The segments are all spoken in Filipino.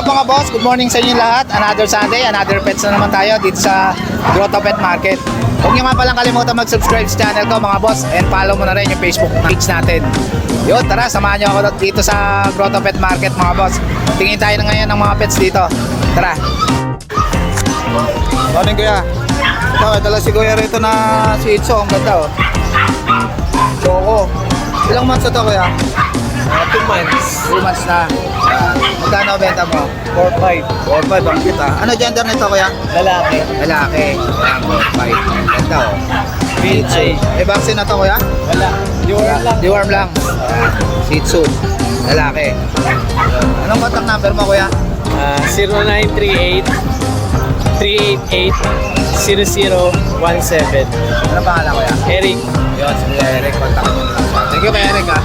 What's up mga boss? Good morning sa inyo lahat. Another Sunday, another pets na naman tayo dito sa Grotto Pet Market. Huwag niyo nga palang kalimutan mag-subscribe sa channel ko mga boss, and follow mo na rin yung Facebook page natin. Yun, tara, samahan niyo ako dito sa Grotto Pet Market mga boss. Tingin tayo na ngayon ng mga pets dito. Tara. Morning kuya. Ito, dala si kuya rito na si Itzo. Ang ganda oh. Choco. Ilang months na to kuya? 2 months. 2 months na. Magkano benta mo? 4-5. 4-5 ang kita. Ano gender nito kuya? Lalaki. Lalaki. Ayan, 4-5. Ganda oh. Shih Tzu. May vaccine na to kuya? Wala. Deworm lang. Deworm lang. Shih Tzu. Lalaki. Anong contact number mo kuya? 0938 388 0017. Ano pangalan kuya? Eric. Yun, si Eric. Contact mo. Thank you kay Eric ha.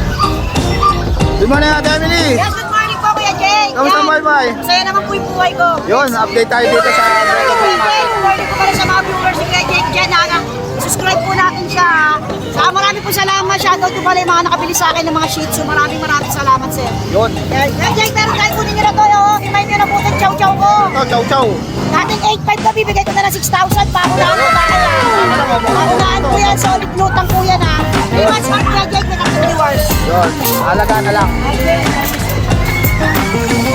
Good morning Ate Emily. Yes, good morning po Kuya Jake. Kamusta Yan. bye-bye? Masaya naman po yung buhay ko. Yun, update tayo dito sa Grotto Pet Market. Good morning po para sa mga viewers ni Kuya Jake dyan. Subscribe po natin siya. Saka marami po salamat. Shoutout po pala yung mga nakabili sa akin ng mga Shih Tzu. Maraming salamat sir. Yun. Yan. Kuya Jake, meron tayo kunin nyo na to. Imay nyo na po itong chow-chow ko. Ito, chow chow. Dating 8.5 na bibigay ko na ng 6,000. Paunahan ko bakit paunahan ko yan. Solid lutang po yan ha. 3 months pa Kuya Jake na viewers. Yun, halaga na lang.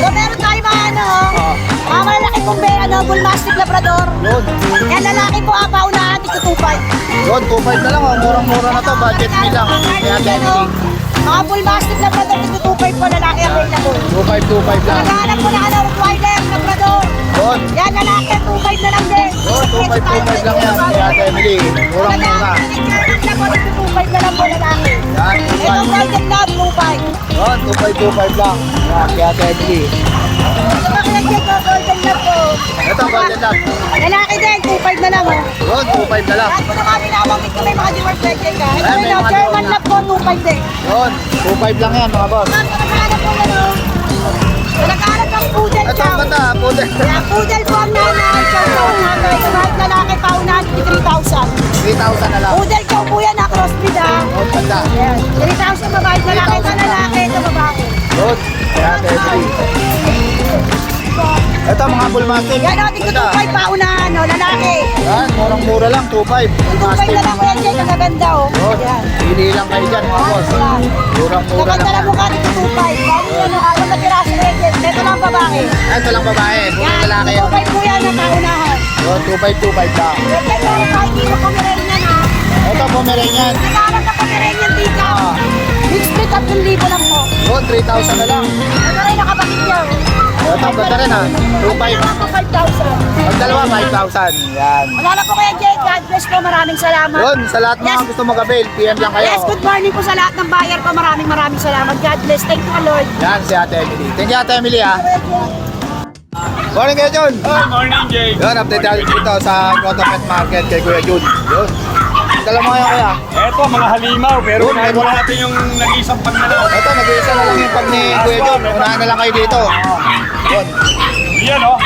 So meron tayo mga mga malalaki pong Bull Mastiff Labrador. Yun. Yan lalaki po paunahan, ito 2.5. Yun, 2.5 na lang oh. Murang-mura na to. Budget meal lang. Kaya Ate Emily. Mga Bull Mastiff Labrador, ito 2.5 po lalaki available. 2.5 lang. Naghahanap po ng Rottweiler Labrador. Yun. Yan lalaki, 2.5 na lang din. Yun, 2.5 lang yan. Kaya Ate Emily. Murang-mura. Ito 2.5 na lang po lalaki. Yan, Ito 2.5. Golden Love, 2.5. Yun, 2.5 lang. Yan, kaya Ate Emily. Ito mga kinagyan ko, Golden Love po. Ito, Golden Love. Lalaki din, 2.5 na lang Yun, 2.5 na lang. Lahat po na mga binabangkit ko may mga Deworm Legend ka. Ito Ay, may yun, mga German Deworm Love po, 2.5 din. Yun, 2.5 lang yan mga boss. Nagkahanap po nagkahanap ng poodle Ito ang chow. bata, puti. Kaya poodle po ang nanay, chow chow ang nanay. Kahit lalaki pa unahan, 3,000. 3,000 na lang. Poodle chow po yan, crossbreed ha. Yun, banda. Ayan, 3,000 babae, lalaki ito 3,000 lalaki, ito babae. Yun, kaya Ate Emily. Ito mga bull mastiff. Yan o, tigto 2.5 pa unahan, lalaki. Yan, murang-mura lang, 2.5. Bull 2.5 mastiff. na lang po yan, Jay, kagaganda o. Yun, Yan. pili lang kayo dyan mga boss. Murang-mura Kaganda lang. lang mukha dito 2.5. Bago yan, alam na piraso legend. Ito lang babae. Ay, ito lang babae, puro Yan, lalaki. 2.5 po yan ang paunahan. Yun, 2.5 lang. Ito yung kahit dito Pomeranian ha. Ito, Pomeranian. Nagkaroon ka Pomeranian dito. Ah. Mixed split 3,000 lang po. Yun, 3,000 na lang. Ito rin nakapatid niya. Ito, ganda rin ha. 2.5. Ako 5,000. Pag dalawa, 5,000. Yan. Wala na po kaya Jay. God bless po. Maraming salamat. Yun, sa lahat ng mga Yes. gusto mag-avail, PM lang kayo. Yes, good morning po sa lahat ng buyer ko. Maraming salamat. God bless. Thank you, Lord. Yan, si Ate Emily. Thank you, Ate Emily ha. Morning kayo, Jun. Good morning, Jake. Yun, update tayo dito sa Grotto Pet Market kay Kuya Jun. Yun. Dala mo kayo kuya. Eto, mga halimaw. Pero Yun, unahin meron. mo natin yung nag-isang pagnalaw. Ito, nag-iisa na lang yung pag ni Kuya Jun. Unahan na lang kayo dito. Yun. Yan, oh.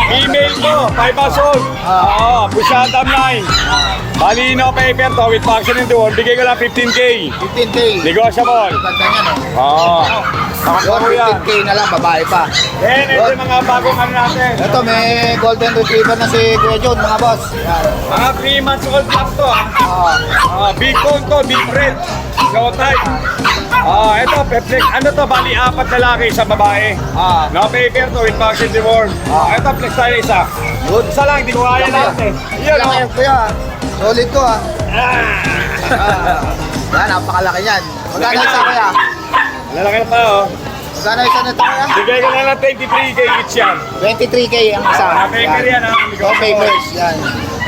Email ko, 5 months old. Oo, Busyadam 9. Malino paper to with vaccine and doon. Bigay ko lang 15K. 15K. Negotiable. Ganda niyan oh. Oo. Yun, Pakako yan. 15K na lang, babae pa. Then, ito yung mga bagong ano natin. Ito, may golden retriever na si Kuya Jun, mga boss. Yan. Mga 3 months old lang to, ah. Big bone to, big red. Show type. Ito, Peplex. Ano to, bali 4 lalaki, sa babae. No paper to with vaccine deworm. Ito, flex tayo isa. Yun. Isa lang, di ko kaya natin. Yan, Laki yan, kuya. Solid to ah. Yan, napakalaki yan. Magkano isa kuya? Lalaki na pa, oh. Magkano isa nito kuya? Bigay ko na lang 23K each yan. 23K ang isa. Paper yan, ha? No papers, yan.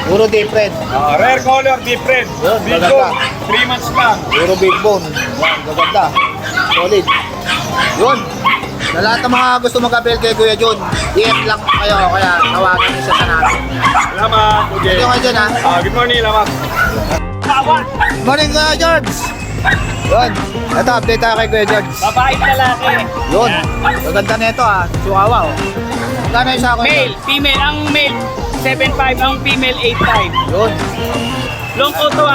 Puro deep red. Rare color, deep red. Yun, Big maganda. bone, 3 months lang. Puro big bone. Yan, gaganda. Solid. Yun. Sa lahat ng mga gusto mag-avail kay Kuya Jun, DM lang kayo, kaya tawagan niyo siya sa namin. Salamat, Thank okay. you kayo dyan ha. Good morning, salamat. Morning Kuya George! Yun. Ito, update tayo kay Kuya George. Babae lalaki. Yun. Gaganda na ito ha. Chihuahua oh. Magkano isa Kuya Male, George? female. Ang male, 7.5. Ang female, 8.5. Yun. Long photo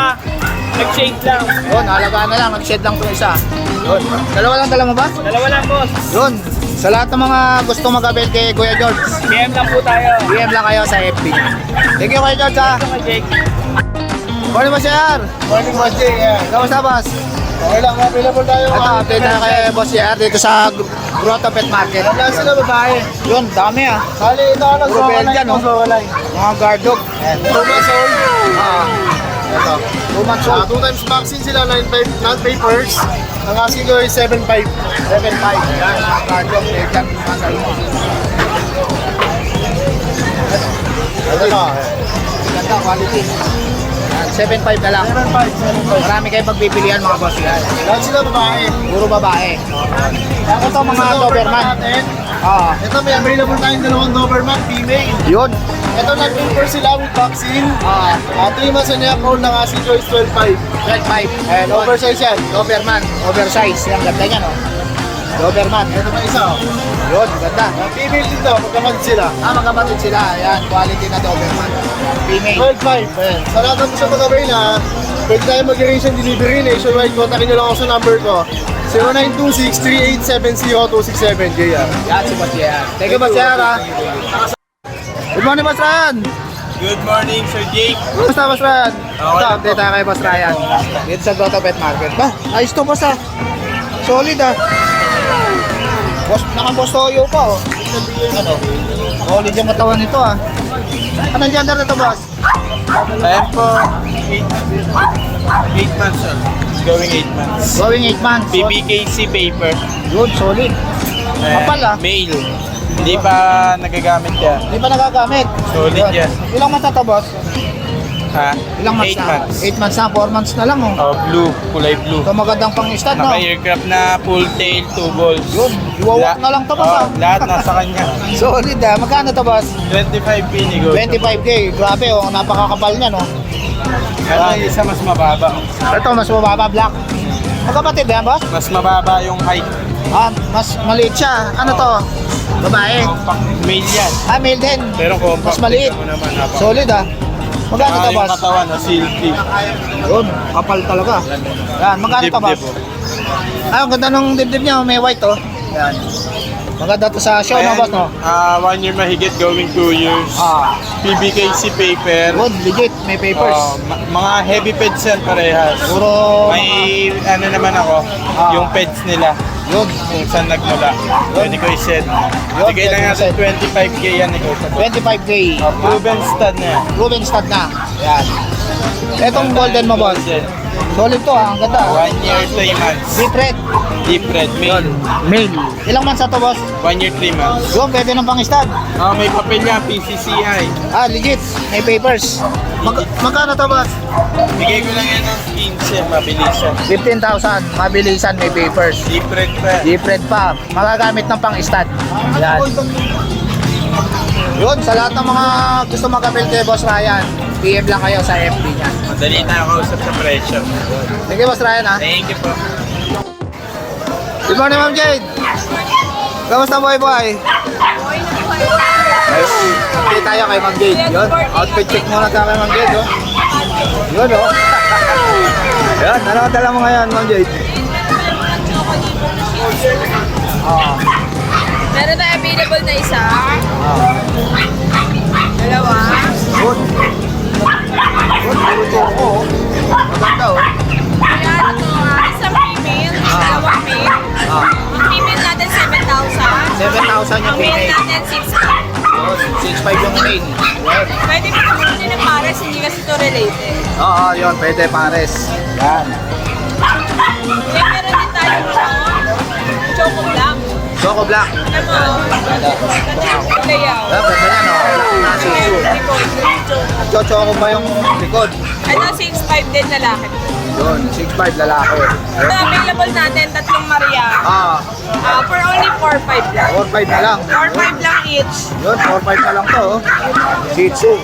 nag-shade lang. Yun, halagaan na lang. Nag-shed lang ito isa. Yun. Dalawa lang dala mo ba? Dalawa lang, boss. Yun. Sa lahat ng mga gusto mag-avail kay Kuya George, PM lang po tayo. PM lang kayo sa FB niya. Thank you Kuya George ha. Ito Jake. Morning Boss JR. Morning, Boss Jay. Kamusta boss? Okay lang, available tayo. Ito, update na kay Boss JR dito sa Grotto Pet Market. Wala sila babae. Yun, dami ah. Bali, ito ako Puro Belgian, no? nagsasalay. Mga guard dog. Ayan. 2 months old. Ah, Ito. 2 months old. 2 times vaccine sila, 9.5 non-papers. Ang asking ko is 7.5. 7.5. Yan, mga guard dog. Belgian. Mga salmo. Ito na. Ganda, quality. Yan, 7.5 na lang. 7.5. Marami kayong pagpipilian mga boss yan. Lahat sila babae. Puro babae. Ito mga Doberman. natin. Ah, Ito may available tayong dalawang Doberman, female. yun. Ito nag-paper sila with vaccine. Ah, 3 months na niya, call ng asking ko is 12.5. 12.5. And Oversize yan. Doberman. Oversize. Yan, ganda niya, no? Doberman. Ito pa isa. Yun, ganda. Female din to, magkamad sila. Ah, magkapatid sila. Yan, quality na Doberman. Female. 12.5. Ayan. Sa lahat ng gusto mag-avail na, pwede tayo mag-arrange ng delivery nationwide. Kontakin nyo lang ako sa number ko. 0926-3870-267 JR. Yan, si Boss Yan. Thank you, Boss Yan, ha? Good morning, Boss Ryan. Good morning, Sir Jake. Kumusta, Boss Ryan? Ito, update tayo kay Boss Ryan. Dito sa Grotto Pet Market. Ba, ayos to, Boss, ha? Solid, ha? Boss, naka-boss toyo pa, oh. Ano? Solid yung katawan nito, ha? Anong gender nito, Boss? Ayan po, 8 months old. Going 8 months. Going 8 months. PBKC paper. Good, solid. Ayan, Kapal, ah. Male. Hindi pa nagagamit yan. Hindi pa nagagamit. Solid Yun. yan. Ilang months na to, Boss? Ha? Ilang months 8 na? months. 8 months na, 4 months na lang, oh. Oh, blue. Kulay blue. Ito magandang pang-stud, no? Naka-aircraft na full tail, 2 balls. Yun, iwawak na lang to, Boss, ah. Lahat nasa kanya. Solid, ah. Magkano to, Boss? 25 pinigo. 25K. Grabe, oh. Napakakapal niya, no? Ano yung isa mas mababa? Ito, mas mababa, black. Magkapatid yan, Boss? Mas mababa yung height. Ah, mas maliit siya. Ano to? Babae. Compact male yan. Ah, male din. Pero compact. Mas maliit. tingnan mo naman, napaka- Solid, ah. Magkano to, yung Boss? katawan, no, silky. Yun, kapal talaga. Yan, magkano to, Boss? Dibdib, Ah, ang ganda ng dibdib niya, may white, oh. Yan. Maganda to sa show, no, Ayan, Boss, no? 1 year mahigit, going 2 years. Ah, PBKC paper. good, legit, may papers. Mga heavy peds yan parehas. Puro, May ano naman ako, yung peds nila. yun, Kung saan nagmula. Pwede ko i-set. Yun, Bigay lang pwede natin i-set. 25k yan. Ikaw. 25K. Proven stud na yan. Proven stud na. Yan. Etong golden mo, Boss. Golden. Solid to, ha? Ang ganda. 1 year, 3 months. Deep red. Deep red. Male. Male. Ilang months na to, Boss? 1 year, 3 months. Yun, pwede ng pang-stud. May papel yan, PCCI. Ah, legit. May papers. Magkano to, Boss? Bigay ko lang yan ng 15, mabilis yan. 15,000. Mabilisan, may papers. Deep red pa. Deep red pa. Magagamit ng pang-stud. Yan. Yun, sa lahat ng mga gusto mag-appel kay Boss Ryan, PM lang kayo sa FB niya. Madali tayo kausap sa presyo. Sige, Boss Ryan, ha? Thank you po. Good morning, Ma'am Jade. Kamusta, boy? Ayun, update tayo kay Ma'am Jade. Yun, outfit check muna tayo kay Ma'am Jade, oh. Yun, oh. Yan, ano ang dala mo ngayon, Ma'am Jade? Meron na available na isa. Dalawa. Good. Good, puro choco, oh. Maganda, oh. Ayan, ito isang female, dalawang male. Ang female natin 7,000. 7,000 yung Ang male female. natin 6,000. 6,500 yung main. Yun. Pwede mo naman din ng pares, hindi kasi ito related. Oo, yun, pwede pares. Yan. Then meron din tayo choco black. Choco black. Ano mo? Ganda yung kulay yaw. Ah, ganda yan, oh. Black na sisu. Choco ba yung likod? Ano, 6,500 din lalaki. Yun, 6'5 lalaki. Ito available natin, tatlong Maria. Ah, For only 4,500 lang. 4'5 na lang. 4,500 lang each. Yun, 4'5 na lang to, oh. Shih Tzu.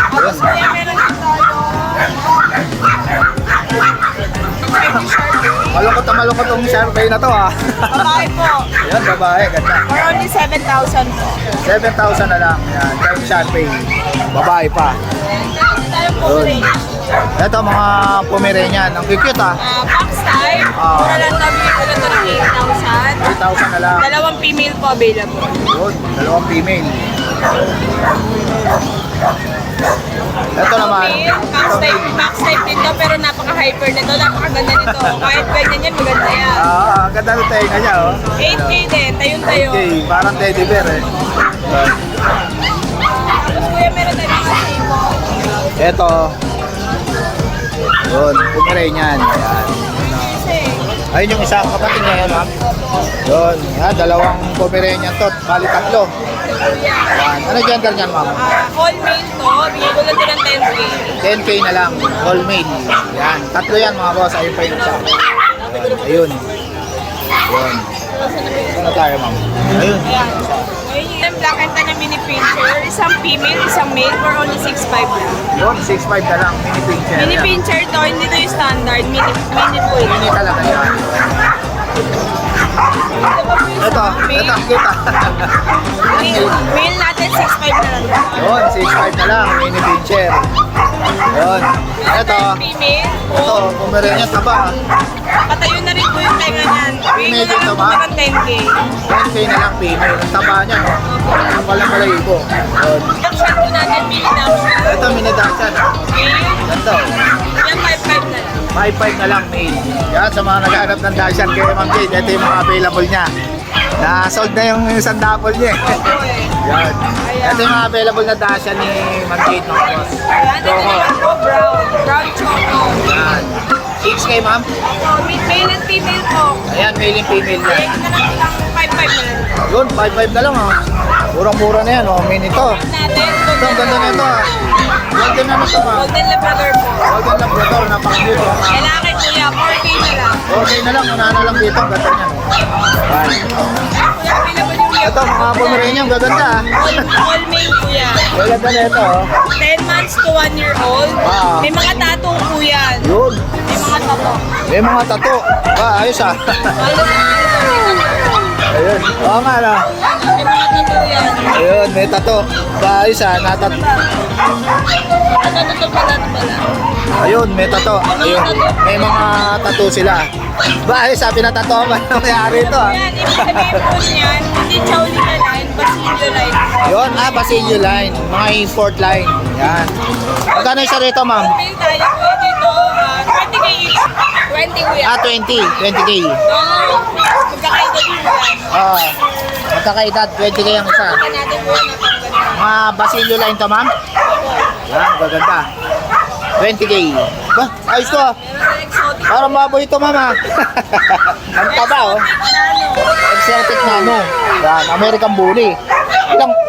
Tapos kaya meron din tayo. Malungkot na malungkot tong survey na to, ah. Babae po. Yan, babae, ganda. For only 7,000 po. 7,000 na lang. Yan, time survey. Babae pa. Meron din tayo Pomeranian. Ito mga Pomeranian. Ang cute ah. Box type. Mura lang to. Bigay ko lang to ng 3,000 8,000. na lang. Dalawang female po available. Yun, dalawang female. Ito naman. Female, box type din to pero napaka-hyper nito. Napakaganda nito. Kahit ganyan yan, maganda yan. Ang ganda ng tenga niya oh. 8K din. Tayo. Okay, parang teddy bear eh. Tapos kuya, meron na rin mga table. Ito. Yun, Pomeranian. Yan. Ayun yung isang kapatid niya yan, ma'am. Yun, yan, dalawang Pomeranian to. Bali tatlo. Yan. Ano gender niyan, ma'am? All male to. Bigay ko lang din ng 10K. 10K na lang, all male. Yan, tatlo yan mga boss. Ayun pa yung isa. Ayun. Yun. Saan na tayo, ma'am? Ayun. Ayan. Ayun yung black and tan na mini pincher. Isang female, isang male for only 6'5 lang. Yun, 6'5 na lang, mini pincher. Mini Yan. pincher to, hindi to yung standard. Mini po ito. Mini talaga yan. Ito, cute ah. Male natin 6'5 na lang. Yun, 6'5 na lang, mini pincher. Yun. Ito, Female. ito, Pomeranian taba. Patayo na rin po yung tenga niyan. Bigay ko na lang po ng 10K. 10K na lang female. Ang taba niya, no? Ang walang balayibo. Yun. Action po natin, mini dachshund. Ito, mini dachshund. Male. Ganito. Yan 5'5 na lang. 5'5 na lang male. Yan, sa mga naghahanap ng dachshund kay Ma'am Jade, ito yung mga available niya. Na-sold na yung isang double niya. Yan. Ito yung mga available na dachshund ni Ma'am Jade, mga boss. Ayan, ito Choco. naman po, brown. Brown choco. Yan. 6K, ma'am. So, male and female po. Ayan, male and female Bigay yan. ko na lang ng 5'5 na lang. Yun, 5'5 na lang, ha. Murang-mura na yan, oh. Mini to. Natin, Ito, ang ganda na ito, ha. Golden na ito, ma'am. Golden Labrador po. Golden Labrador, napaka-cute, oh. Lalaki kuya, 4K na lang. Okay na lang, una na lang dito, ang ganda niyan. Yan. Kuya, available yung Ito, mga Pomeranian, ang gaganda, ha. all male kuya. Gaganda na ito, oh. 10 months to 1 year old. Ah. May mga tattoo po yan. Yun. May mga tattoo. May mga tato. Ayos, ha. Ayun. Oo nga, no. May mga tattoo yan. Ayun, may tato. Ayos, ha. Tattoo pala. Ayun, may tato. Ayun. May mga tato sila. Ayos, ha. Pinatato ba ang mayari ito, ha. Yan, ibig sabihin po niyan, hindi Chowlina line, Basilio line. Yun, Basilio line. Mga import line. Yan. Magkano isa rito, ma'am? Mail tayo kuya dito, 20K each. 20 kuya. 20. 20K. Magkakaedad din yan. Magkakaedad, 20K ang isa. Baka natin po yan, napakaganda. Mga Basilio line to, ma'am? Yan, gaganda. 20K. Ba, ayos to, ha. Meron na exotic. Parang baboy ito, ma'am, ha. Ang taba, oh. Exotic nano. Yan, American Bully.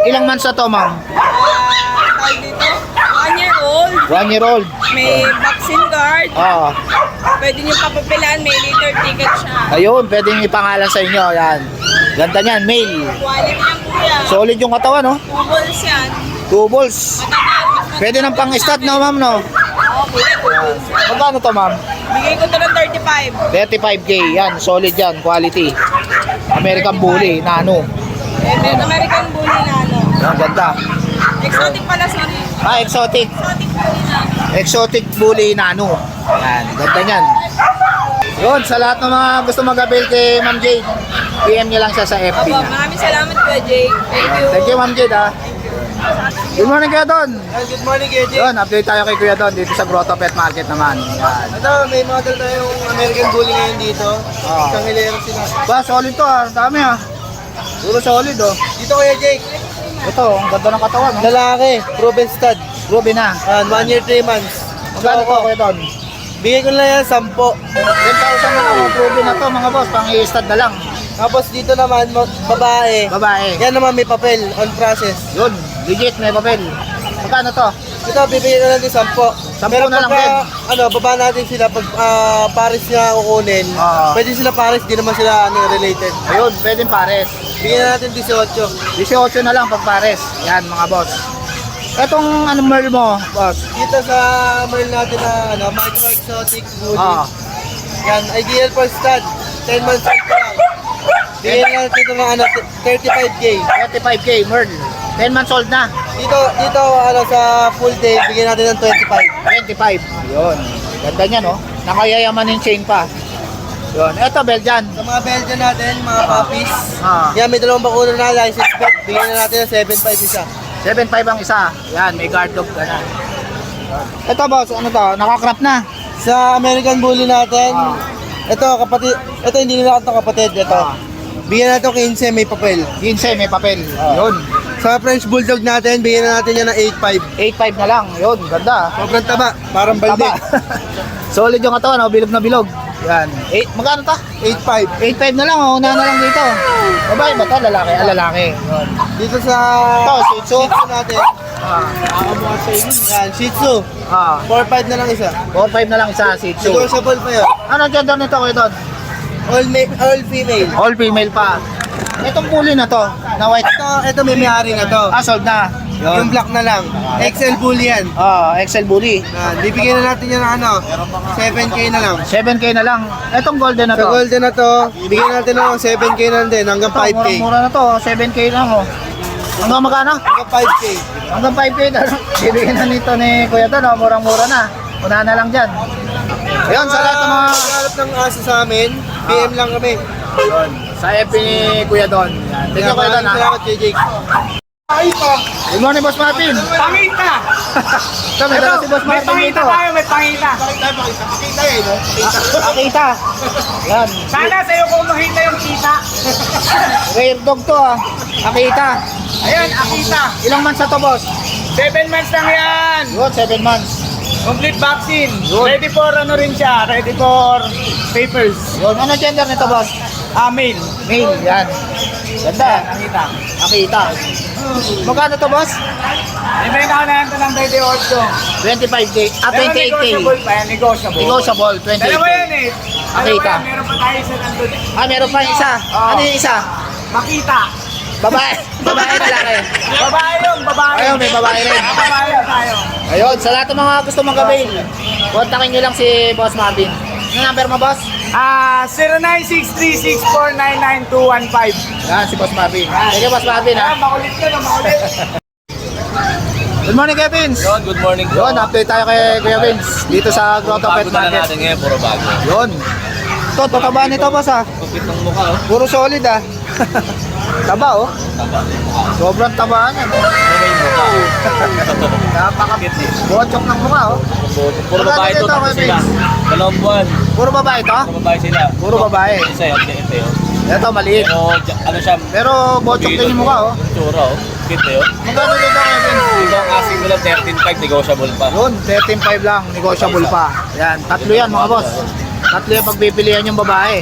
Ilang months na to, ma'am? Tawag dito, 1 year old. 1 year old. May vaccine card. Oh, Pwede nyo papapilan, may later ticket siya. ayun, pwedeng ipangalan sa inyo. Yan. Ganda niyan, male. Quality yan kuya. Solid yung katawan, no? Bubbles yan. 2 balls. Pwede ng pang-stud, no, ma'am, no? Oo kuya, bubbles. Magkano to, ma'am? Bigay ko to ng 35. 35K. Yan, solid yan. Quality. American Bully, nano. May American Bully na ano. Yan, ganda. Exotic pala, sorry. Exotic. Exotic Bully na. Exotic Bully Nano. Yan, ganda niyan. Yun, sa lahat ng mga gusto mag-avail kay Ma'am Jade, PM niyo lang siya sa FB Opo, niya. maraming salamat kuya Jake. Thank you. Thank you, Ma'am Jade, ha. Good morning, Kuya Don. Good morning, KJ. Yun, update tayo kay Kuya Don dito sa Grotto Pet Market naman. Yan. Ito, may model tayong American Bully ngayon dito. Isang hilero sila. Ba, solid to, ha. Dami, ha. Puro solid, oh. Dito, Kuya Jake. Ito, ang ganda ng katawan, no? Lalaki, proven stud. Ruby na. 1 year, 3 months. Magkano to, Kuya Don? Bigay ko na yan 10. 10,000 na lang, oh. Ruby na to, mga boss. Pang-i-stud na lang. Tapos dito naman, babae. Babae. Yan naman may papel, on process. Yun, legit, may papel. Magkano to? Ito, bibigyan na natin 10. 10 na lang din. Baba natin sila pag pares nga kukunin. Pwede sila pares, di naman sila related. Ayun, pwedeng pares. Bigyan na natin 18. 18 na lang pag pares. Yan, mga boss. Etong ano merl mo, boss? Dito sa Merl natin na micro exotic bully. Ah, Yan, ideal for stud. 10 months old pa lang. Bigyan natin ito ng 35K. 35K merl. 10 months old na. Dito, ano, sa full day, bigyan natin ng 25. 25. Yun. Ganda niya, no? Nakayayaman yung chain pa. Yun. Ito, Belgian. Sa mga Belgian natin, mga puppies, Ah. yan, may dalawang bakuna na license plate. Bigyan na natin ng 7.5 isa. 7.5 ang isa. Yan, may guard dog ka na. Ito, boss, ano to? Nakakrap na. Sa American Bully natin, ito kapatid, ito hindi nila ito kapatid, ito. Bigyan natin 15, may papel. 15, may papel. Yun. Sa French Bulldog natin, bigyan na natin yan ng 8.5. 8.5 na lang. Yun, ganda. Sobrang taba, parang balde. Taba. Solid yung katawan, oh. Bilog na bilog. Yan. Magkano to? 8.5. 8.5 na lang, oh. Una na lang dito. Babae ba to? Lalaki? Lalaki. Yun. Dito sa Ito, Shih Tzu. Shih Tzu natin, yan, Shih Tzu. 4.5 na lang isa. 4.5 na lang isa, Shih Tzu. Negotiable pa yun. Ano gender nito, Kuya Don? All female. All female pa. Itong bully na to, na white. Ito may may-ari na to. Sold na. Yung black na lang. XL Bully yan. XL bully. Bibigyan na natin yan ng ano, 7K na lang. 7K na lang. Itong golden na Sa to. golden na to, bigyan natin ng 7K na din, hanggang Ito, 5K. mura na to, 7K lang, oh. Hanggang magkano? Hanggang 5K. Hanggang 5K na lang. Bibigyan na nito ni Kuya Don, oh. Murang-mura na. Una na lang dyan. Ayun, sa lahat ng mga... Nagkakalap ng aso sa amin, PM lang kami. Sa FB ni Kuya Don. Yan. Thank you, Kuya Don, ha. Salamat, JJ. Good morning, Boss Martin. Pangita! Ito, may dala si Boss May Martin pangita dito. tayo, may pangita. Akita. Yan. Sana sa'yo kung makita yung kita. Rare dog to, ah. Akita. Ayan, akita. Ilang months na to, Boss? 7 months lang yan. Yun, 7 months. Complete vaccine. Yun. Ready for ano rin siya, ready for papers. Yun, ano gender nito, Boss? Male. Male, yan. Ganda. Akita. Akita. Magkano to, Boss? Ibenta ko na yan ito ng 28. 25K. Ah, Pero 28K. negotiable pa yan, negotiable. Negotiable, 28K. Dalawa yan eh. Akita. Dalawa yan, meron pa tayo isa nandun. Ah, meron pa isa. Oo. Ano yung isa? Makita. Babae. Babae na laki. Babae yun, babae. Ayun, may babae rin. Babae yun tayo. Ayun, sa lahat ng mga gusto mag-avail, kontakin nyo lang si Boss Marvin. Ano number mo, Boss? 096364999215. Yan, si Boss Marvin. Thank you, Boss Marvin, ha. Makulit ka na, makulit. Good morning, Kuya Vince. Yun, good morning po. Yun, update tayo kay Kuya Vince dito sa Grotto Pet Bago na Market. natin ngayon, puro bago. Yun. Ito, tataba nito, Boss, ha. Kupit ng mukha, oh. Puro solid, ha. Taba, oh. Taba. Sobrang taba niya, no. Ano yung mukha, oh. Napakabit. Bochok ng mukha, oh. Puro babae to, tapos sila. 2 buwan. Puro babae to? Puro babae sila. Puro babae. Isa yung ito, oh. Ito, maliit. Pero, ano siya, Pero bochok din yung mukha, oh. tsura, oh. Kite, oh. Magkano dito, Kuya Vince? Dito ang asking nila 13.5, negotiable pa. Yun, 13.5 lang, negotiable pa. Yan, tatlo yan mga boss. Tatlo yung pagpipilian yung babae.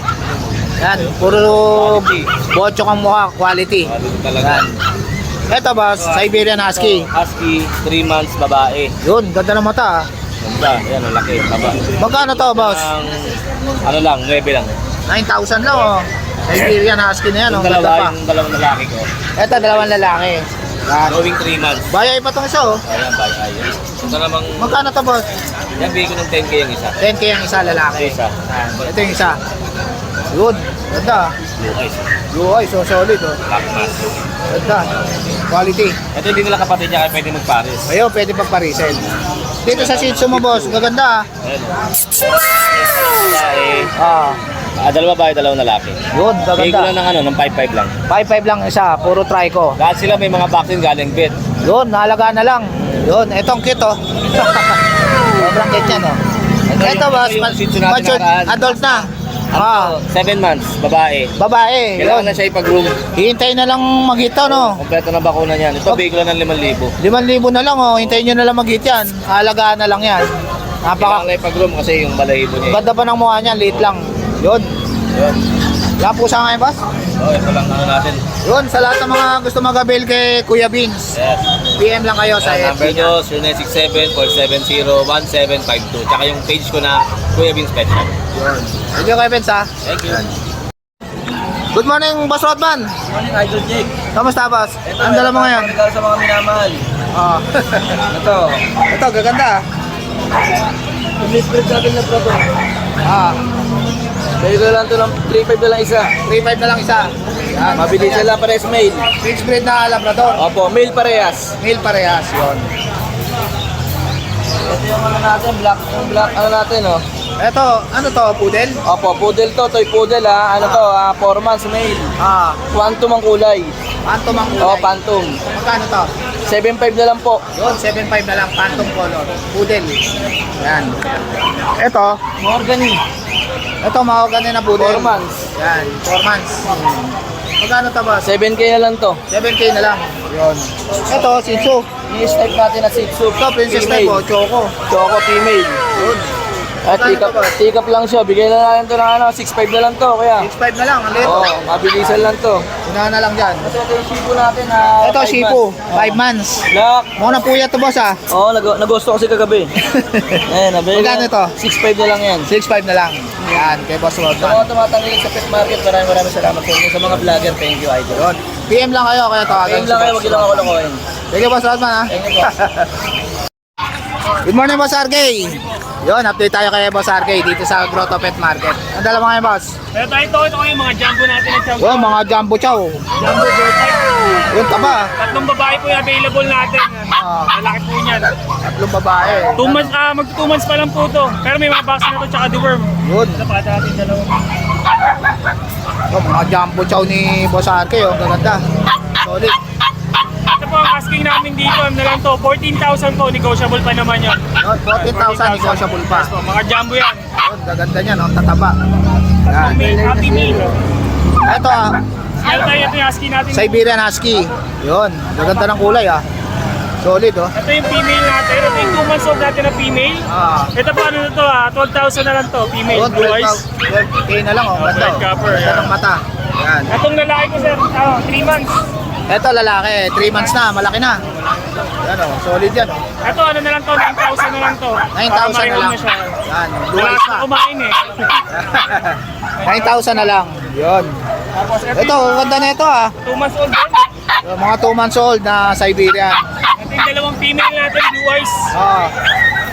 Yan, puro bochok ang mukha, quality. Dito talaga. Yan. Ito boss, Siberian Husky. Husky, 3 months, babae. Yun, ganda ng mata. Ganda, yan, ang laki, taba. Magkano to boss? Ang, ano lang, 9 lang. 9,000 lang oh. Siberian Husky na yan, oh. Yung Ganda pa. dalawang lalaki ko. Ito, dalawang lalaki. Yan. Going 3 months. Bayay pa tong isa oh. Ayan, ayun. Ito namang, Magkano to boss? yan, bigay ko ng 10K yung isa. 10K ang isa lalaki. Isa. Yan. Ito yung isa. Yun, ganda. Blue eyes. Blue eyes, so solid oh. Black mask. Ganda. Quality. Ito hindi nila kapatid niya kaya pwede magpares. Ayun, pwede pagparisel. Dito sa Shih Tzu mo, boss, gaganda Ayan. Babae. ah. Dalawa babae, dalawang lalaki. Yun, Bigay ko lang gaganda. ng ano, ng 5-5 lang. 5-5 lang isa, puro trico. Lahat sila may mga vaccine galing vet. Yun, nahalagaan na lang. Yun, etong cute oh. Sobrang cute yan oh. Ito boss, yung Shih Tzu natin matured, nakaraan. adult na. Ah, 7 months, babae. babae. Kailangan Yun. na siya ipag-room. Hihintay na lang mag-hit to, no? Kompleto na bakuna niyan. Ito, bigay ko lang ng 5,000. 5,000 na lang oh, hintayin nyo na lang mag-hit yan. Halagaan na lang yan. Kailangan Napaka, na ipag-room kasi yung balahibo niya. ganda pa ng mukha niya, liit lang. Yun. Yun. Yan po sa ngayon, boss. Oh, ito lang ano natin. Yun, sa lahat ng mga gusto mag-avail kay Kuya Beans, Yes. PM lang kayo sa FB Number niya. nyo, 0967-470-1752. Tsaka yung page ko na Kuya Vince Pet Shop. Yun. Thank you, Kuya Beans, ha. Thank you. Good morning, Boss Rodman. Morning, Idol Jake. Kamusta, boss? Ang dala mo ngayon? Regalo sa mga minamahal. Oh. Ito. Ito, gaganda. Miss-spread natin na pro to. Ah, Bigay ko lang ito ng 3,500 na lang isa. 3,500 na lang isa. Yan. Mabilis lang pares male. Mixed breed na Labrador. Opo, male parehas. Male parehas, yun. Ito yung ano natin, black ano natin, oh. Ito, ano to, poodle? Opo, poodle to, toy poodle ha. Ano to, 4 months male. Quantum ang kulay. Phantom ang kulay. Oh, phantom. Magkano to? 7.5 na lang po. Yun, 7.5 na lang, phantom color. Poodle. Yan. Ito, Morgany, ito mahogany na poodle. 4 months. Yan, 4 months. Magkano to, boss? 7K na lang to. 7K na lang. Yun. Ito, Shih Tzu. I-step natin na Shih Tzu. Ito, Princess type po, Choco. Choco female. Yun. At tikap lang siya. Bigay na natin to ng ano, 6.5 na lang to, kaya. 6.5 na lang, ang liit. Oo, mabilisan lang to. Una na lang dyan. Kasi ito yung Shibu natin na Ito, Shih Tzu, 5 months. Black. Mukha na puya to, boss, ah. Oo, nagusto ko kasi kagabi. Ayan, nabili Magkano ito? 6.5 na lang yan. 6.5 na lang. Yan, kay Boss Sa mga Rodman. tumatangkilik sa pet market, maraming salamat sa inyo. Sa mga vlogger, thank you, idol. Yun. PM lang kayo, kaya tawagan. Game lang kayo, wag lang ako lokohin. Thank you, Boss Rodman, ha. Thank you po. Good morning, Boss RK. Yun, update tayo kay Boss RK dito sa Grotto Pet Market. Ang dala mo ngayon, Boss? Pero ito yung mga jumbo natin ng jumbo. Yun, mga jumbo chow. Jumbo bird type. Yun, taba. Tatlong babae po yung available natin. Malaki po niyan. Tatlong babae. 2 months, mag 2 months pa lang po to. Pero may mga vaccine na to tsaka deworm. Yun. Ito pa natin dalawa. Yun, mga jumbo chow ni Boss RK, oh. Gaganda. Solid. Ito po ang asking namin dito. Ano na lang to? 14,000 po. Negotiable pa naman yun. Yun, 14,000 negotiable pa. Yes po, mga jumbo yan. Yun, gaganda niya, no? Tataba. Yan. Happy meal. Ito, ah. Meron tayo ito yung asking natin. Siberian Husky. Yun, gaganda ng kulay, ah. Solid, oh. Ito yung female natin. Ito yung 2 months old natin na female. Ito po ano na to 12,000 na lang to. Female, Yun, blue eyes. 12K na lang, oh. Ganda, Red oh. copper, Ganda yan. ng mata. Yan. Itong lalaki ko sir, 3 months. Ito, lalaki. 3 months na, malaki na. Yan, oh. Solid yan, oh. Ito ano na lang to, 9,000 na lang to. 9,000 na lang. siya. Yan, blue Wala eyes na na. kumain eh. 9,000 na lang. Yun. Tapos Ito, ganda na ito, ah. 2 months old din. Mga 2 months old na Siberian. Ito yung dalawang female natin, blue eyes.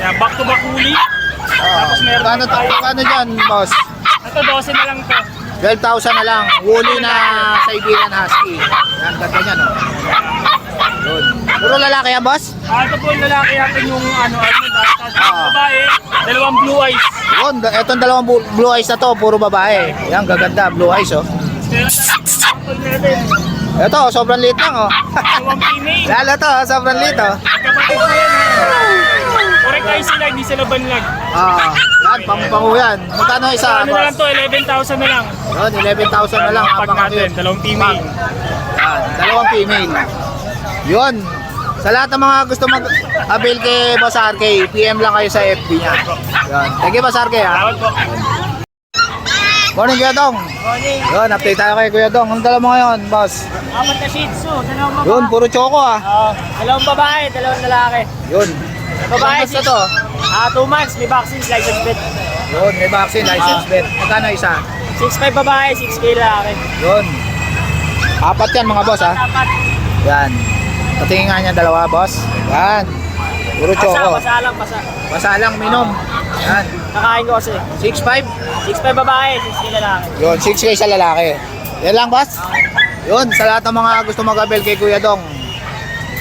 Yan, back to back huli. Tapos meron Kano, tayo. kano dyan, boss? Ito 12 na lang to. 12,000 na lang. Woolly na Siberian Husky. Yan, ganda niya, no? Yun. Puro lalaki yan, boss? Ito po yung lalaki natin yung babae, dalawang blue eyes. Yun, etong dalawang blue eyes na to, puro babae. Yan, gaganda, blue eyes, oh. Meron tayong natin, Ito, sobrang liit lang, oh. dalawang female. Lalo to, sobrang liit, oh. Kapatid ko yan. Correct tayo sila, hindi sila banlag. Yan, pang-pangu yan. Magkano isa, Ano na lang boss? to, 11,000 na lang. Yun, 11,000 na lang. Pag natin, dalawang female. Yan, dalawang female. Yun. Sa lahat ng mga gusto mag-avail kay Boss RK, PM lang kayo sa FB niya. Yun. Thank you, Boss RK, ha. Tawad po. Morning, Kuya Dong. Morning. Yun, update tayo kay Kuya Dong. Anong dala mo ngayon, boss? Apat na shih tzu, dalawang babae. Yun, puro choco, ah. Dalawang babae, dalawang lalaki. Yun. Babae, Ilang months na to? 2 months, may vaccine, license bet. Yun, may vaccine, license bet. Magkano isa? 6'5 babae, 6K lalaki. Yun. Apat yan, mga boss, ha. Dapat. Yan. Patingin nga niya dalawa, boss. Yan. Puro choco. Basa lang, basa. Basa lang, minom. Yan. Kakain ko kasi. 6'5". 6'5 babae, 6K lalaki. Yun, 6K sa lalaki. Yan lang, boss. Yun, sa lahat ng mga gusto mag-avail kay Kuya Dong,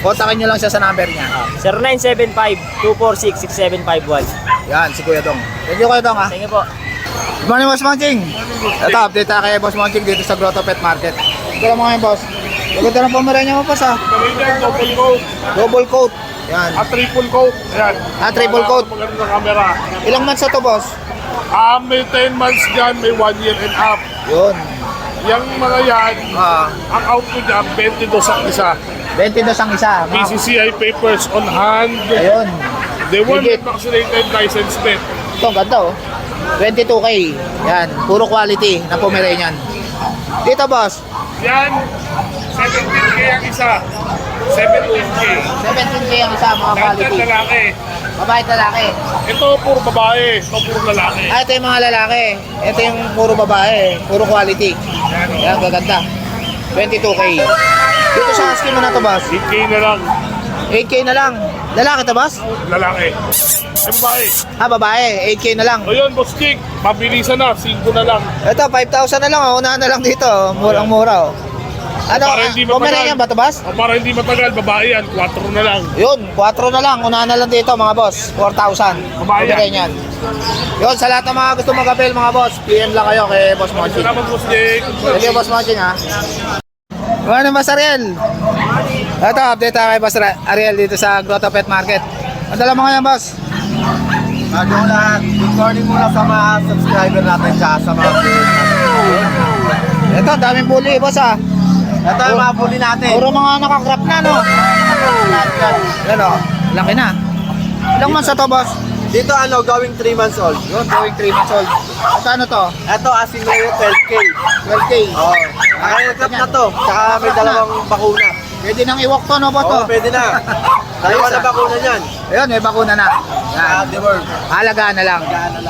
kontakin nyo lang siya sa number niya. 0975-246-6751. Yan, si Kuya Dong. Thank you, Kuya Dong, ha. Thank you po. Good morning, Boss Monching. Ito, update tayo kay Boss Monching dito sa Grotto Pet Market. Ito lang mga boss. Maganda ng Pomeranian mo, boss, ha. Double coat. Double coat. Yan. Triple coat. Ayan. Triple coat. Maganda camera. Ilang months na to, boss? May 10 months dyan, may 1 year and up. Yun. Yung mga yan, ang out ko dyan, 22 ang isa. 22 ang isa. PCCI papers on hand. Ayun. They were Higit. vaccinated license net. Ito, ang ganda, oh. 22K. Yan. Puro quality na Pomeranian. Dito, boss. Yan, 17K ang isa. 17K. 17K ang isa, mga Lahat quality. yan lalaki. Babae at lalaki. Ito puro babae, ito puro lalaki. Ito yung mga lalaki. Ito yung puro babae. Puro quality. Yan, gaganda. 22K. Dito sa husky mo na to, boss. 8K na lang, 8K na lang. Lalaki to, boss? lalaki. Babae. Babae. 8K na lang. O yun, boss Chick, mabilisan na, 5 na lang. Ito, 5,000 na lang. Oh. Unahan na lang dito. Oh. Murang-mura, oh. Ano, Para hindi matagal. Pomeranian ba ito, boss? O para hindi matagal, babae yan, 4 na lang. Yun, 4 na lang. Unahan na lang dito, mga boss. 4,000. Babae yan. Pomeranian. Yun, sa lahat ng mga gusto mag-avail, mga boss, PM lang kayo kay Boss Monching. Salamat po, Jake. Sige, Boss Monching, ha. Ano, Boss Ariel? Ito, update tayo kay Boss Ariel dito sa Grotto Pet Market. Ang dala mo ngayon, boss? Bago ko lahat, good morning muna sa mga subscriber natin tsaka sa mga viewers natin. Ito, daming bully, boss, ha. Ito yung mga bully natin. Puro mga nakakrap na, no? Yan, o. Laki na. Ilang months na to, boss? Dito going 3 months old. Yun, going 3 months old. Magkano to? Ito asin na yung 12K. 12K. Oo. Nakailagap na to. Tsaka may dalawang bakuna. Pwede nang iwalk to, no, boss? Oo, to? pwede na. Dalawa na bakuna niyan. Ayun, may bakuna na. Yan. The world. Halagaan na lang.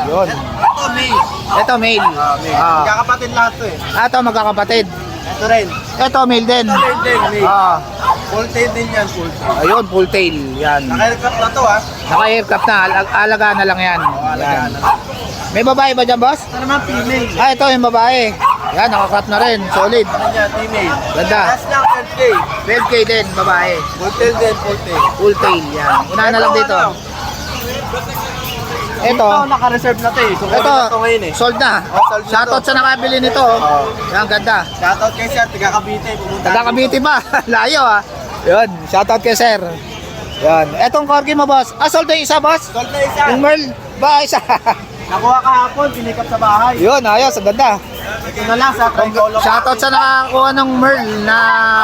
Yun. Ito, May. Ito, male. Ah. Magkakapatid lahat to eh. Ito, magkakapatid. Ito rin. Ito, male din. Ito rin din, May. Ah. Full tail din yan, full tail. Ayun, full tail. Yan. Nakailagap na to ha. Naka-aircraft na. Alagaan na lang yan. Alagaan Yan. May babae ba dyan, boss? Ito naman female. Ah, ito yung babae. Yan, nakakrap na rin. Solid. Ano yan, female. Ganda. Last lang 12K. 12K din, babae. Full tail din, full tail. Full tail. Yan. Unahan na lang dito. Ito. Ito, naka-reserve na to eh. Kukunin Ito, na to ngayon eh. sold na. Oh, sold na Shoutout to. sa nakabili nito. Oh. Yan, ganda. Shoutout kay Sir, taga Cavite. Pumunta Taga Cavite pa. Layo, ah. Yun, shoutout kay sir. Yan. Etong corgi mo, boss. Ah, sold na yung isa, boss? Sold na isa. Yung Merl ba, isa? Nakuha kahapon, pinikap sa bahay. Yun, ayos, ang ganda. Ito na lang sa Tricolor. Shoutout sa nakakuha ng Merl na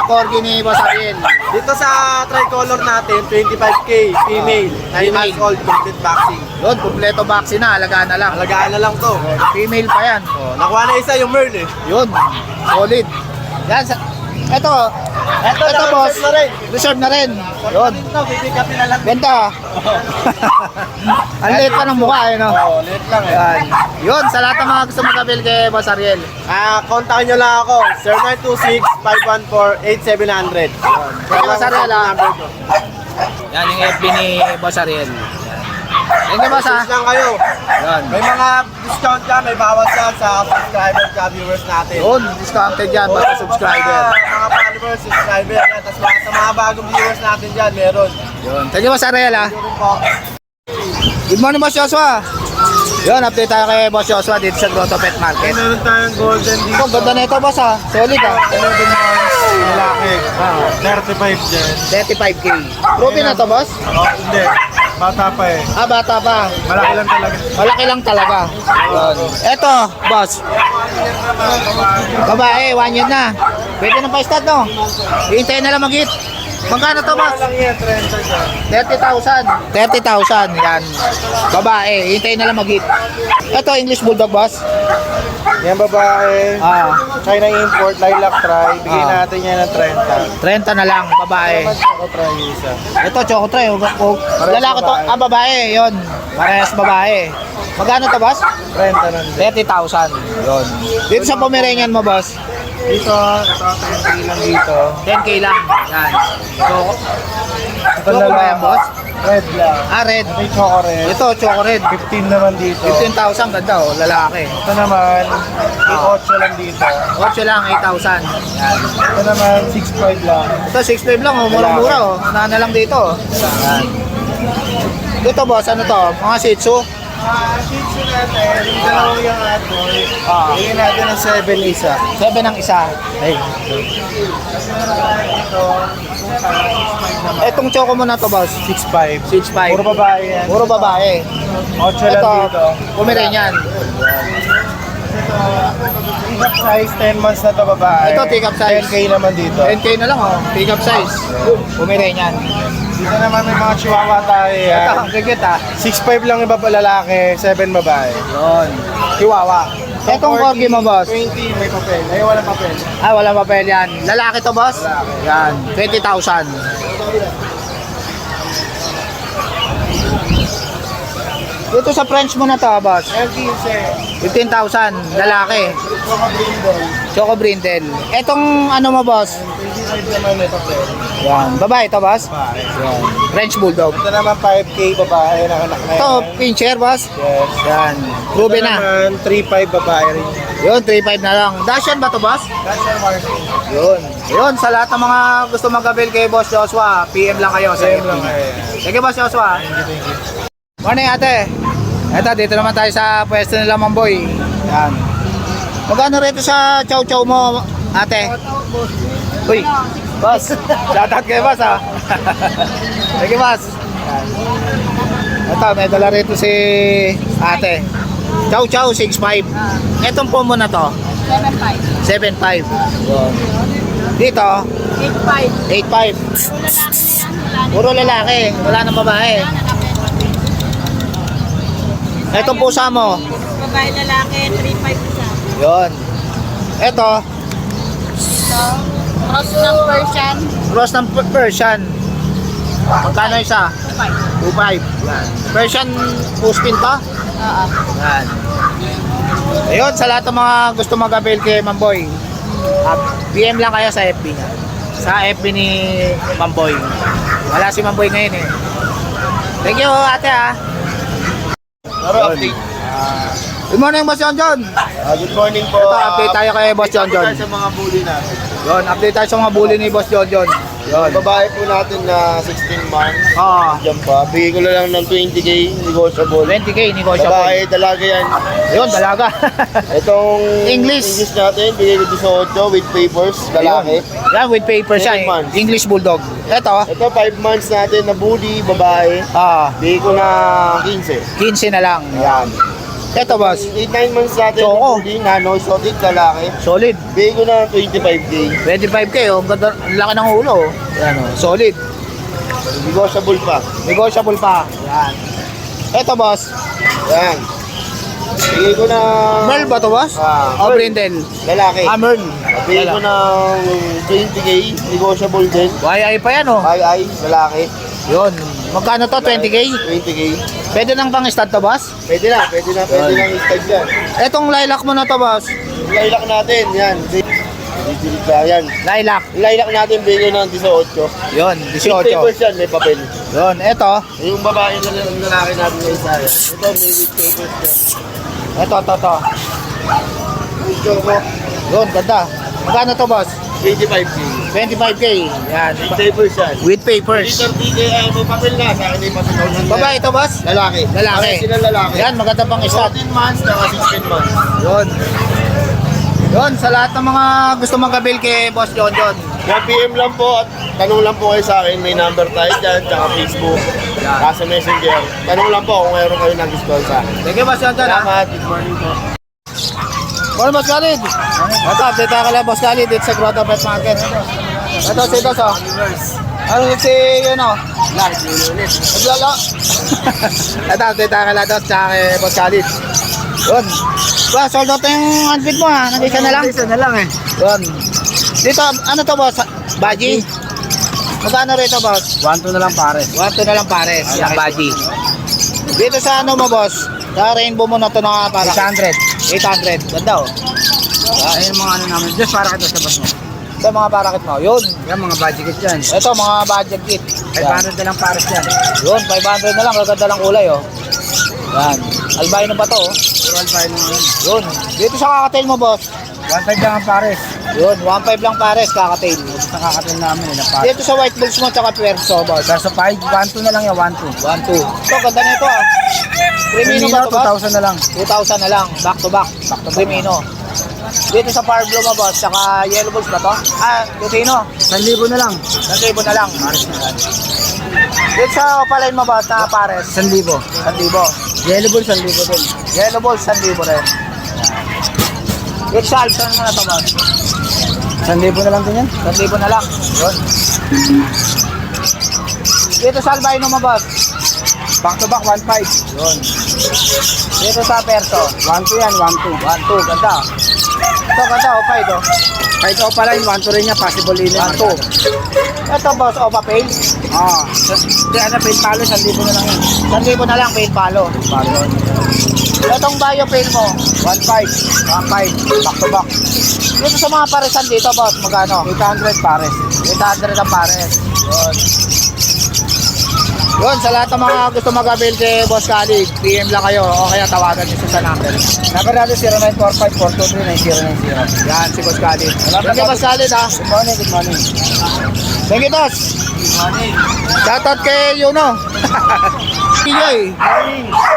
corgi ni Boss Ariel. Dito sa Tricolor natin, 25K, female. 9 months old, complete vaccine. Yun, kumpleto vaccine na, alagaan na lang. Alagaan na lang to. Female pa yan. Oh, nakuha na isa yung Merl eh. Yun, solid. Yan, ito, Ito, boss, na rin. reserve na rin. Yun, Ito, pipikapin na lang. ganda. Ang liit pa ng mukha, eh, no? Oo, late lang eh. Yan. Yun, sa lahat ng mga gusto mag-avail kay Boss Ariel. Kontakin nyo lang ako, 0926-514-8700. Kaya Boss Ariel, ah. Yan yung FB ni Boss Ariel. Thank you, boss, ha. Message lang kayo. Yan. May mga discount dyan, may bawas dyan sa subscribers at viewers natin. Yun, discounted yan, basta subscriber. Mga followers, subscriber, yan. Tapos sa mga bagong viewers natin dyan, meron. Yun. Thank you, Boss Ariel, ha. Meron po. Good morning, Boss Joshua. Yun, update tayo kay Boss Joshua dito sa Grotto Pet Market. Meron tayong golden Ito, ganda na ito, boss, ha. Solid, ha. 11 months, lalaki. 35 dyan. 35K. Proven na to, boss? Oh, hindi. Bata pa eh. Ah, bata pa. Malaki lang talaga. Malaki lang talaga. Yun. Ito, boss. Babae, 1 year na. Pwede na pa-start, no? Hintayin na lang mag-hit. Magkano to, boss? Lang yan, 30 dyan. 30,000. 30,000, yan. Babae, hintayin na lang mag-hit. Ito, English Bulldog, boss. Yan babae. Ah, China import, lilac try. Bigay Ah. natin yan ng 30. 30 na lang, babae. Ako try yung isa. Ito, choco try. Lalaki to. babae. Ah, babae, yun. Parehas babae. Magkano to, boss? 30 na din. 30,000. Yun. Dito sa Pomeranian mo, boss? Dito, ito 20 lang dito. 10K lang. Yan. So, Ito choco ba yan, boss? Red lang. Ah, red. Ito yung choco red. Ito, choco red. 15 naman dito. 15,000, ganda, oh. Lalaki. Ito naman, 8 lang dito. 8 lang, 8,000. Yan. Ito naman, 6.5 lang. Ito, 6.5 lang, oh. Murang-mura, oh. Unahan na lang dito, oh. Yan. Dito, boss, ano to? Mga Shih Tzu? Shih Tzu natin, yung dalawang yung adult. Ah. Bigyan natin ng 7 isa. 7 ang isa. Ay. Kasi naman ito, Etong choco mo na to, boss? 6.5. 6.5. Puro babae yan. Puro babae. 8 lang Ito, dito. Pomeranian. Pick-up size, 10 months na to babae. Ito, pick-up size. 10K naman dito. 10K na lang, oh. Pick up size. Pomeranian. Dito naman may mga chihuahua tayo Ito, yan. ang gigit, ah. 6'5 lang iba pa lalaki, 7 babae. Yun. Chihuahua. Etong corgi mo, boss? 20 may papel. Ay, walang papel. Ah, wala papel yan. Lalaki to, boss? Yan. 20,000. Dito sa French mo na to, boss? L15. 15,000. Lalaki. Mga brindle. Choco Brindle. Etong ano mo, boss? 25 naman may papel. Yan. Babae ito, boss? Yan. French Bulldog. Ito naman 5K babae na anak na Ito, yan. pincher, boss? Yes. Yan. Ito Ruby na. naman 3.5 babae rin. Yun, 3.5 na lang. Dashan ba to, boss? Dasher Martin. Yun. Yun, sa lahat ng mga gusto mag-avail kay Boss Joshua, PM lang kayo sa Same FB. lang kayo. Sige, Boss Joshua. Morning, ate. Eto, dito naman tayo sa pwesto nila, Mamboy. Yan. Magkano rito sa chow-chow mo, ate? Uy, boss. Shoutout kayo, boss, ha? Sige, boss. Yan. Ito, may dala rito si ate. Chow-chow, 6.5. Etong pomo na to, 7.5. 7.5. Yun. Dito, 8.5. 8.5. Puro lalaki, wala nang babae. Etong pusa mo, Babae lalaki, 3.5 isa. yun. Eto, So, cross ng Persian, cross ng Persian. Magkano isa? 2.5. 2.5. Yan. Persian puspin to? Oo. Yan. Ayun, sa lahat ng mga gusto mag-avail kay Mamboy, PM lang kayo sa FB niya. Sa FB ni Mamboy. Wala si Mamboy ngayon eh. Thank you, ate, ha. Laro update. Good morning, Boss John John. Good morning po. Ito, update tayo kay Boss John John. Sa mga bully natin. Yun, update tayo sa mga bully ni Boss John John. Yun. Babae po natin na 16 months. Ah, Diyan pa. Bigay ko na lang ng 20K negotiable. 20K, negotiable. Babae, dalaga yan. Yun, dalaga. Itong English. English natin, bigay ko 18 with papers, lalaki. Yan, with paper siya. 10 months. English Bulldog. Ito, Ito 5 months natin na bully, babae. Bigay ko na 15. 15 na lang. Ayan. Ito, boss. 8-9 months natin Choco. na bully, nano, exotic, lalaki. Solid. Bigay ko na 25K. 25K, oh. Ang ganda, ang laki ng ulo, oh. Yan, oh. Solid. Negotiable pa. Negotiable pa. Yan. Ito, boss. Ayan. Bigay ko na... Merl ba to, boss? O Ah, Brindle? lalaki. Merl. Bigay ko ng 20K, negotiable din. YI pa yan, oh. Ay, lalaki. Yun. Magkano to? 20K? 20K. Pwede nang pang stud to, boss? Pwede na i-stag yan. Etong lilac mo na to, boss. Lilac natin, yan. Didilig ka, yan. Lilac. Lilac natin, bigay ng 18. Yun, With 18. papers yan, may papel. Yun, eto. Yung babae na lalaki natin na isa yan. Ito, may with papers yan. Eto, to. Gusto ko, Yun, ganda. Magkano to, boss? 25K. 25K. Yan. With papers yan. With papers. 30K, may papel na. Sa akin may papel na. Babae ito, boss? Lalaki. Lalaki. Pareho sila lalaki. Yan, maganda pang stud. 14 months, naka 16 months. Yun. Yun, sa lahat ng mga gusto mag-avail kay Boss John John. Kaya PM lang po at tanong lang po kayo sa akin. May number tayo dyan, tsaka Facebook. Sa Messenger. Tanong lang po kung mayroon kayo nag-install sa akin. Thank you, Boss John John. ha? Salamat. Good morning po. Morning, Boss Khalid. Ito, update tayo kay Boss Khalid dito sa Grotto Pet Market. Ito, si Dos, oh. Ano si, yun, oh? Naglala. Ito, update tayo kay Dos, tsaka kay Boss Khalid. Yun. Ba, sold out na yung outfit mo, ha? Nag-isa na lang? Isa na lang eh. Yun. Dito, ano to, boss? Baji? Magkano rito, boss? 1-2 na lang pare. 1-2 na lang pares. Yan, baji. Dito sa ano mo, boss? Sa rainbow mo na to na para 800. 800. Ganda, oh. Ayun mga ano namin. Just para kita sa bus mo. Ito, mga parakit mo. Yun. Yan mga budget kit yan. Ito, mga budget kit. Yan. 500 na lang pares yan. Yun, 500 na lang. Gaganda lang kulay, oh. Yan. Albino ba to, oh? Puro alpine mo yan. Yun. Dito sa kakatail mo, boss. 1-5 lang ang pares. Yun, 1.5 lang pares, kakatail. Sa kakatin namin na pares. Dito sa white bulls mo, tsaka perso, boss. Verso 5, 1-2 na lang yan, 1-2. 1-2. Ito, ganda na ito, ah. Crimino ba ito, boss? 2,000 na lang. 2,000 na lang, back to back Crimino. Dito sa Power Blue mo, boss, saka Yellow Bulls ba to? Lutino, 1,000 na lang. 1,000 na lang. Pares na yan. Dito sa Opaline mo, boss, na pares, 1,000. 1,000. Yellow Bull, 1,000 din. Yellow Bulls, 1,000 rin. Dito sa Alpson mo na to, boss, 1,000 na lang din yan. 1,000 na lang. Yun. Dito sa Albino mo, boss, Back to back, 1,500. yun. Dito sa Perso, 1-2 yan, 1-2. 1,2, ganda. Ito, ganda, Opay, to. Kahit ako pala yung 1-2 rin niya, possible din yan. 1,2. Ito, boss, Opa Pale. Ah, hindi, ano, paint palo, 1,000 na lang yan. 1,000 na lang, paint palo. Palo. Itong bio pail mo, 1,500. 1.5, back to back. Dito sa mga paresan dito, boss, magkano? 800 pares. 800 ang pares. Yun, sa lahat ng mga gusto mag-avail kay Boss Khalid, PM lang kayo o kaya tawagan nyo sa number. Number natin 0945-423-9090. Yan, si Boss Khalid. Thank you, Boss Khalid, ha. Good morning, good morning. Thank you, Boss. Good morning. Shoutout kay Yuno. PJ.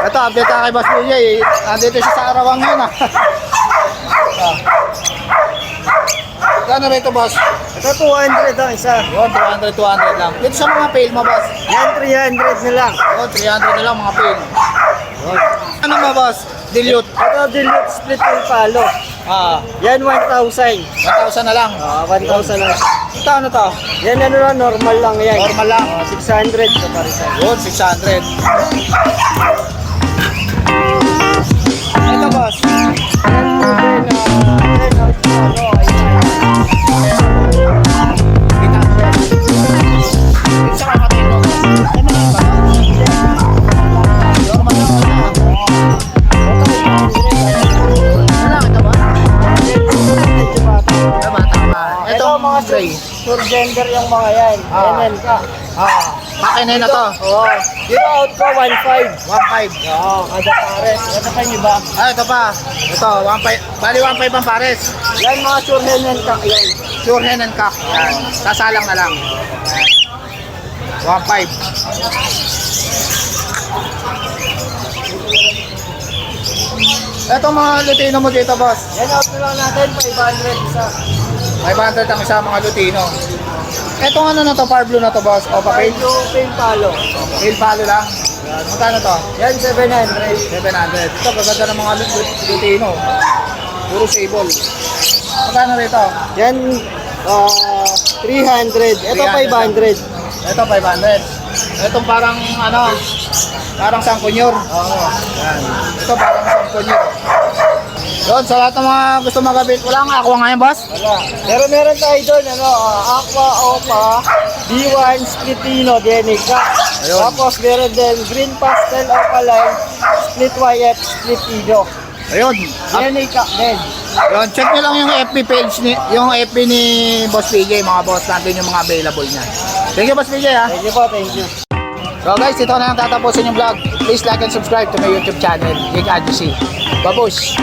Ito, update tayo kay Boss PJ. Nandito siya sa Arawang yun, ha. Gano'n rito, Boss? Ito 200 ang isa. Yun, 200 lang. Dito sa mga pail mo, Boss? Yan 300 na lang. Yun, 300 na lang mga pail. Yun. Ano ba, Boss? Dilute. Ito dilute split yung palo. Yan 1,000. 1,000 na lang. 1,000 lang. Ito, ano to? Yan ano lang, normal lang yan. Normal lang. 600 sa parisan. Yun, 600. Ito, Boss. Isa ka patay mo, Boss. Ano ba? Normal lang siya. Ito ba? Tama, tama. Ito mga gray. surgender yung mga yan. Yan ka. Pakinay na to. Oo. Dito out ko 1,500. 1.5. Oo, kada pares. Ito pa yung iba. Ito pa. Ito, 1.5. Bali 1.5 ang pares. Yan mga surgender ka. Yan. Pure hen and cock. Yan. Sasalang na lang. 1.5. Ito mga Lutino mo dito, Boss. Yan out na lang natin 500 isa. 500 ang isa mga Lutino. Etong ano na to, Par Blue na to, Boss. O, pa-pail. Pale palo. Pail palo lang. Yan. Magkano to? Yan 700. 700. Ito, gaganda ng mga Lutino. Puro sable. Magkano rito? Yan 300. Ito 500. Ito 500. Itong parang ano, parang sangkunyor. Oo. Yan. Ito parang sangkunyor. Yun, sa lahat ng mga gusto magabit, wala nga ako ngayon, Boss. Wala. Pero meron tayo doon, Aqua Opa, B1 Splitino, Denica. Ayun. Tapos meron din Green Pastel Opaline, Split YF, Splitino. Ayun. Denica din. Yun, check nyo lang yung FB page ni, yung FB ni Boss PJ, mga boss, nandun yung mga available niya. Thank you, Boss PJ, ha. Thank you po, thank you. So guys, ito na ang tatapusin yung vlog. Please like and subscribe to my YouTube channel, Gig Adjusi. Babush!